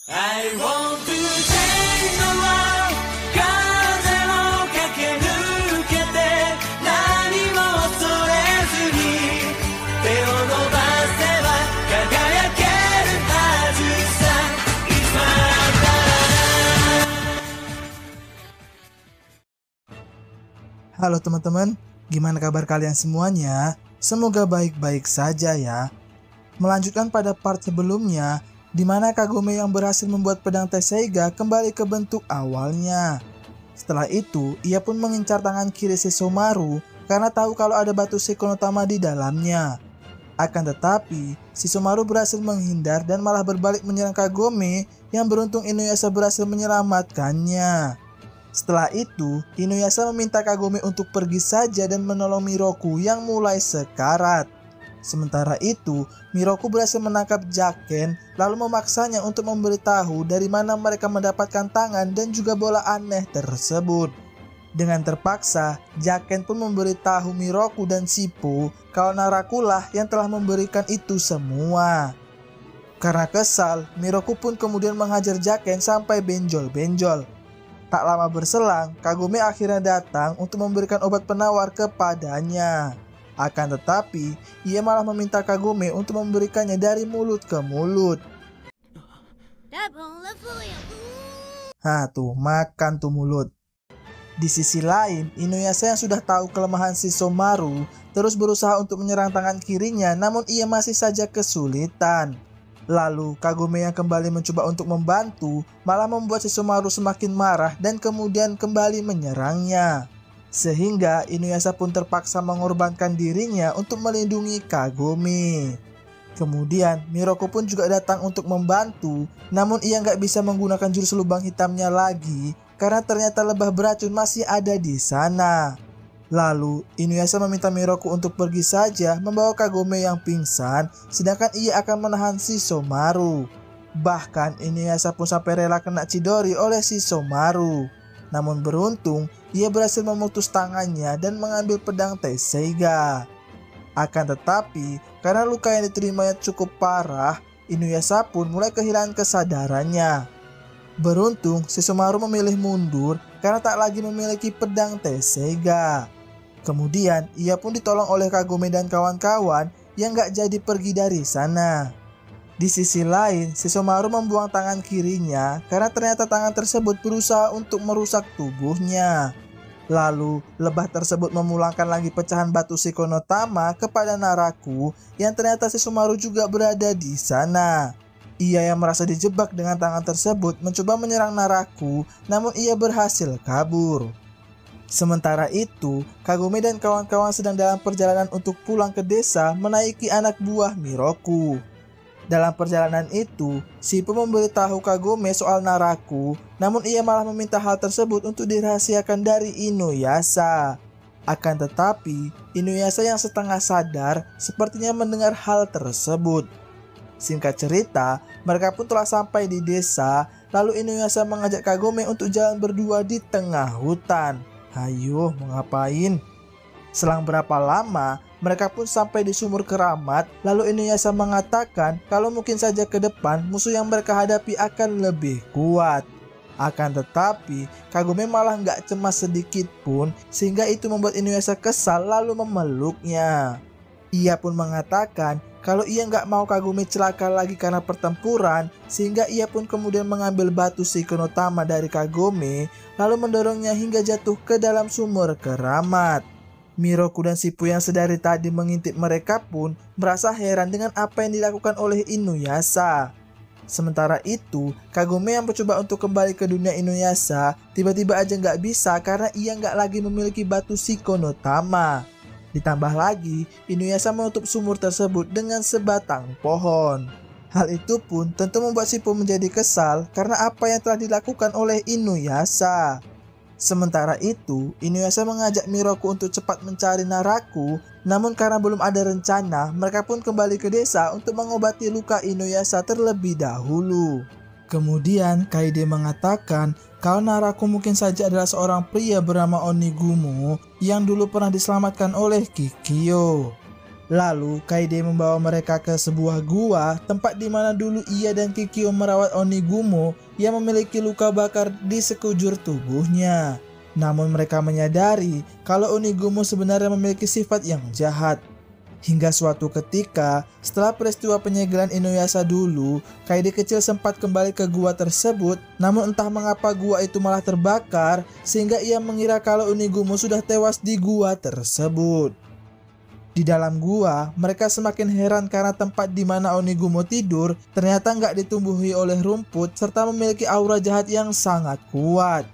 I want to change the world 風を駆け抜けて何も恐れずに手を伸ばせば輝けるはずさ It's my time. Halo teman-teman, gimana kabar kalian semuanya? Semoga baik-baik saja ya. Melanjutkan pada part sebelumnya, di mana Kagome yang berhasil membuat pedang Tesseiga kembali ke bentuk awalnya. Setelah itu, ia pun mengincar tangan kiri Sesshomaru karena tahu kalau ada batu Sekonotama di dalamnya. Akan tetapi, Sesshomaru berhasil menghindar dan malah berbalik menyerang Kagome yang beruntung Inuyasha berhasil menyelamatkannya. Setelah itu, Inuyasha meminta Kagome untuk pergi saja dan menolong Miroku yang mulai sekarat. Sementara itu, Miroku berhasil menangkap Jaken lalu memaksanya untuk memberitahu dari mana mereka mendapatkan tangan dan juga bola aneh tersebut. Dengan terpaksa, Jaken pun memberitahu Miroku dan Shippo kalau Narakulah yang telah memberikan itu semua. Karena kesal, Miroku pun kemudian menghajar Jaken sampai benjol-benjol. Tak lama berselang, Kagome akhirnya datang untuk memberikan obat penawar kepadanya. Akan tetapi, ia malah meminta Kagome untuk memberikannya dari mulut ke mulut. Tuh, makan tuh mulut. Di sisi lain, Inuyasha yang sudah tahu kelemahan Sesshomaru terus berusaha untuk menyerang tangan kirinya, namun ia masih saja kesulitan. Lalu, Kagome yang kembali mencoba untuk membantu, malah membuat Sesshomaru semakin marah dan kemudian kembali menyerangnya. Sehingga Inuyasha pun terpaksa mengorbankan dirinya untuk melindungi Kagome. Kemudian Miroku pun juga datang untuk membantu, namun ia nggak bisa menggunakan jurus lubang hitamnya lagi karena ternyata lebah beracun masih ada di sana. Lalu Inuyasha meminta Miroku untuk pergi saja membawa Kagome yang pingsan, sedangkan ia akan menahan Sesshomaru. Bahkan Inuyasha pun sampai rela kena Chidori oleh Sesshomaru. Namun beruntung, ia berhasil memutus tangannya dan mengambil pedang Tesseiga. Akan tetapi, karena luka yang diterimanya cukup parah, Inuyasha pun mulai kehilangan kesadarannya. Beruntung, Sesshomaru memilih mundur karena tak lagi memiliki pedang Tesseiga. Kemudian, ia pun ditolong oleh Kagome dan kawan-kawan yang gak jadi pergi dari sana. Di sisi lain, Sesshomaru membuang tangan kirinya karena ternyata tangan tersebut berusaha untuk merusak tubuhnya. Lalu, lebah tersebut memulangkan lagi pecahan batu Sekonotama kepada Naraku yang ternyata Sesshomaru juga berada di sana. Ia yang merasa dijebak dengan tangan tersebut mencoba menyerang Naraku, namun ia berhasil kabur. Sementara itu, Kagome dan kawan-kawan sedang dalam perjalanan untuk pulang ke desa menaiki anak buah Miroku. Dalam perjalanan itu, Shippo memberitahu Kagome soal Naraku, namun ia malah meminta hal tersebut untuk dirahasiakan dari Inuyasha. Akan tetapi, Inuyasha yang setengah sadar sepertinya mendengar hal tersebut. Singkat cerita, mereka pun telah sampai di desa, lalu Inuyasha mengajak Kagome untuk jalan berdua di tengah hutan. Hayo, mau ngapain? Selang berapa lama, mereka pun sampai di sumur keramat, lalu Inuyasha mengatakan kalau mungkin saja ke depan musuh yang mereka hadapi akan lebih kuat. Akan tetapi, Kagome malah nggak cemas sedikit pun, sehingga itu membuat Inuyasha kesal lalu memeluknya. Ia pun mengatakan kalau ia nggak mau Kagome celaka lagi karena pertempuran, sehingga ia pun kemudian mengambil batu Sekonotama dari Kagome, lalu mendorongnya hingga jatuh ke dalam sumur keramat. Miroku dan Shippo yang sedari tadi mengintip mereka pun merasa heran dengan apa yang dilakukan oleh Inuyasha. Sementara itu, Kagome yang mencoba untuk kembali ke dunia Inuyasha tiba-tiba aja nggak bisa karena ia nggak lagi memiliki batu Sekonotama. Ditambah lagi, Inuyasha menutup sumur tersebut dengan sebatang pohon. Hal itu pun tentu membuat Shippo menjadi kesal karena apa yang telah dilakukan oleh Inuyasha. Sementara itu, Inuyasha mengajak Miroku untuk cepat mencari Naraku, namun karena belum ada rencana, mereka pun kembali ke desa untuk mengobati luka Inuyasha terlebih dahulu. Kemudian, Kaide mengatakan kalau Naraku mungkin saja adalah seorang pria bernama Onigumo yang dulu pernah diselamatkan oleh Kikyo. Lalu Kaede membawa mereka ke sebuah gua, tempat di mana dulu ia dan Kikyo merawat Onigumo yang memiliki luka bakar di sekujur tubuhnya. Namun mereka menyadari kalau Onigumo sebenarnya memiliki sifat yang jahat. Hingga suatu ketika, setelah peristiwa penyegelan Inuyasha dulu, Kaede kecil sempat kembali ke gua tersebut, namun entah mengapa gua itu malah terbakar sehingga ia mengira kalau Onigumo sudah tewas di gua tersebut. Di dalam gua, mereka semakin heran karena tempat di mana Onigumo tidur ternyata nggak ditumbuhi oleh rumput serta memiliki aura jahat yang sangat kuat.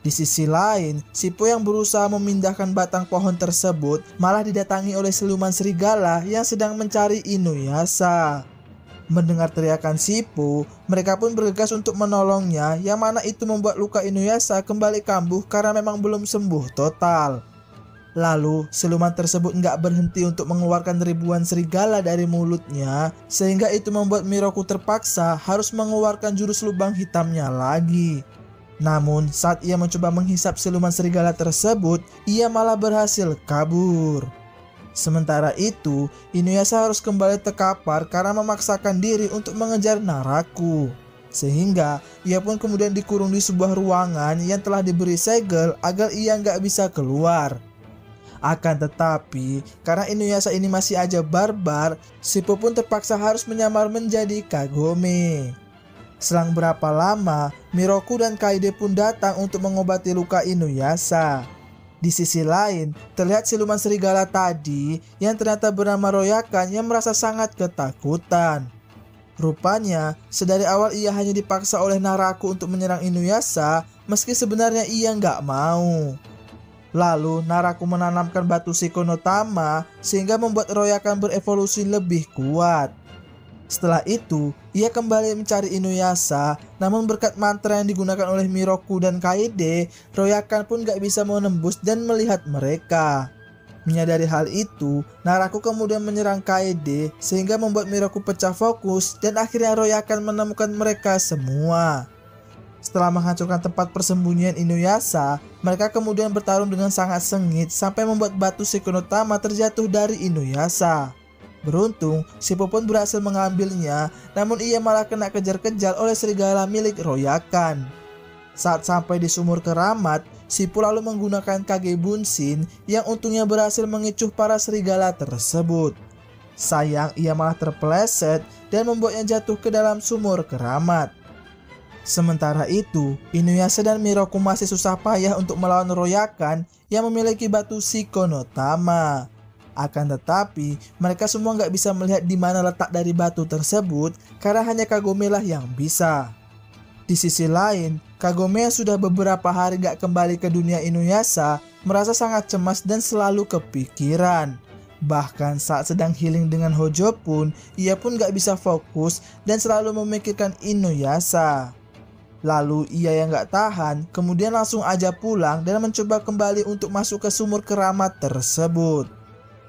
Di sisi lain, Shippo yang berusaha memindahkan batang pohon tersebut malah didatangi oleh siluman serigala yang sedang mencari Inuyasha. Mendengar teriakan Shippo, mereka pun bergegas untuk menolongnya, yang mana itu membuat luka Inuyasha kembali kambuh karena memang belum sembuh total. Lalu, siluman tersebut nggak berhenti untuk mengeluarkan ribuan serigala dari mulutnya, sehingga itu membuat Miroku terpaksa harus mengeluarkan jurus lubang hitamnya lagi. Namun, saat ia mencoba menghisap siluman serigala tersebut, ia malah berhasil kabur. Sementara itu, Inuyasha harus kembali terkapar karena memaksakan diri untuk mengejar Naraku. Sehingga, ia pun kemudian dikurung di sebuah ruangan yang telah diberi segel agar ia nggak bisa keluar. Akan tetapi, karena Inuyasha ini masih aja barbar, Shippo pun terpaksa harus menyamar menjadi Kagome. Selang berapa lama, Miroku dan Kaede pun datang untuk mengobati luka Inuyasha. Di sisi lain, terlihat siluman serigala tadi yang ternyata bernama Royakan yang merasa sangat ketakutan. Rupanya, sedari awal ia hanya dipaksa oleh Naraku untuk menyerang Inuyasha, meski sebenarnya ia nggak mau. Lalu Naraku menanamkan batu Shiko no Tama sehingga membuat Royakan berevolusi lebih kuat. Setelah itu, ia kembali mencari Inuyasha, namun berkat mantra yang digunakan oleh Miroku dan Kaede, Royakan pun gak bisa menembus dan melihat mereka. Menyadari hal itu, Naraku kemudian menyerang Kaede sehingga membuat Miroku pecah fokus dan akhirnya Royakan menemukan mereka semua. Setelah menghancurkan tempat persembunyian Inuyasha, mereka kemudian bertarung dengan sangat sengit sampai membuat batu Shiko no Tama terjatuh dari Inuyasha. Beruntung, Shippo pun berhasil mengambilnya, namun ia malah kena kejar-kejar oleh serigala milik Royakan. Saat sampai di sumur keramat, Shippo lalu menggunakan Kage Bunshin yang untungnya berhasil mengicuh para serigala tersebut. Sayang, ia malah terpeleset dan membuatnya jatuh ke dalam sumur keramat. Sementara itu, Inuyasha dan Miroku masih susah payah untuk melawan Royakan yang memiliki batu Shiko no Tama. Akan tetapi, mereka semua nggak bisa melihat di mana letak dari batu tersebut karena hanya Kagome lah yang bisa. Di sisi lain, Kagome yang sudah beberapa hari nggak kembali ke dunia Inuyasha merasa sangat cemas dan selalu kepikiran. Bahkan saat sedang healing dengan Hojo pun, ia pun nggak bisa fokus dan selalu memikirkan Inuyasha. Lalu ia yang gak tahan kemudian langsung aja pulang dan mencoba kembali untuk masuk ke sumur keramat tersebut.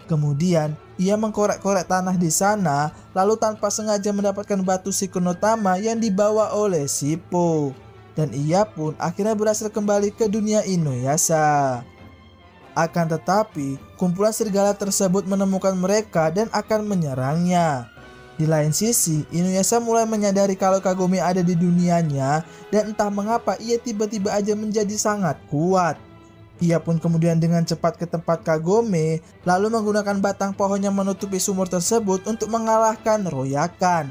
Kemudian ia mengkorek-korek tanah di sana, lalu tanpa sengaja mendapatkan batu Shiko no Tama yang dibawa oleh Shippo. Dan ia pun akhirnya berhasil kembali ke dunia Inuyasha. Akan tetapi, kumpulan serigala tersebut menemukan mereka dan akan menyerangnya. Di lain sisi, Inuyasha mulai menyadari kalau Kagome ada di dunianya dan entah mengapa ia tiba-tiba aja menjadi sangat kuat. Ia pun kemudian dengan cepat ke tempat Kagome, lalu menggunakan batang pohon yang menutupi sumur tersebut untuk mengalahkan Royakan.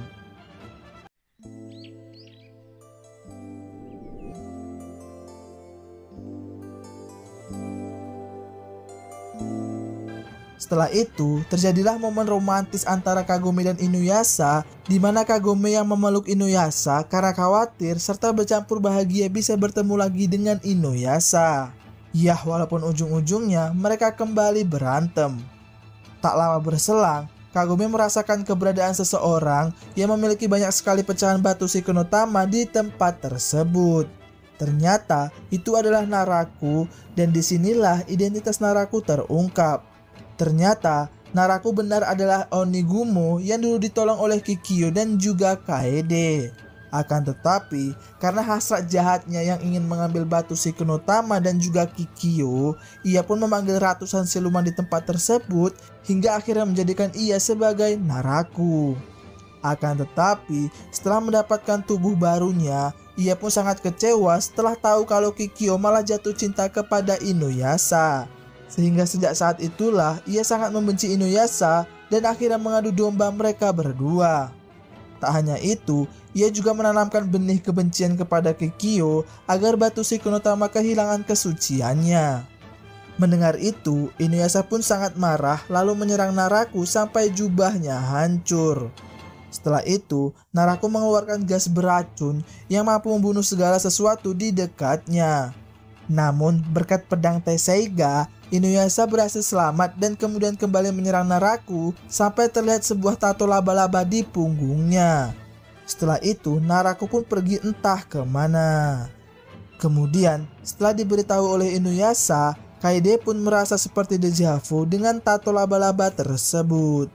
Setelah itu, terjadilah momen romantis antara Kagome dan Inuyasha, di mana Kagome yang memeluk Inuyasha karena khawatir serta bercampur bahagia bisa bertemu lagi dengan Inuyasha. Yah, walaupun ujung-ujungnya mereka kembali berantem. Tak lama berselang, Kagome merasakan keberadaan seseorang yang memiliki banyak sekali pecahan batu Shiko no Tama di tempat tersebut. Ternyata itu adalah Naraku, dan disinilah identitas Naraku terungkap. Ternyata Naraku benar adalah Onigumo yang dulu ditolong oleh Kikyo dan juga Kaede. Akan tetapi, karena hasrat jahatnya yang ingin mengambil batu Shiki no Tama dan juga Kikyo, ia pun memanggil ratusan siluman di tempat tersebut hingga akhirnya menjadikan ia sebagai Naraku. Akan tetapi, setelah mendapatkan tubuh barunya, ia pun sangat kecewa setelah tahu kalau Kikyo malah jatuh cinta kepada Inuyasha. Sehingga sejak saat itulah ia sangat membenci Inuyasha dan akhirnya mengadu domba mereka berdua. Tak hanya itu, ia juga menanamkan benih kebencian kepada Kikyo agar batu Shiki no Tama kehilangan kesuciannya. Mendengar itu, Inuyasha pun sangat marah lalu menyerang Naraku sampai jubahnya hancur. Setelah itu, Naraku mengeluarkan gas beracun yang mampu membunuh segala sesuatu di dekatnya. Namun, berkat pedang Tesseiga, Inuyasha berhasil selamat dan kemudian kembali menyerang Naraku sampai terlihat sebuah tato laba-laba di punggungnya. Setelah itu, Naraku pun pergi entah kemana. Kemudian, setelah diberitahu oleh Inuyasha, Kaede pun merasa seperti deja vu dengan tato laba-laba tersebut.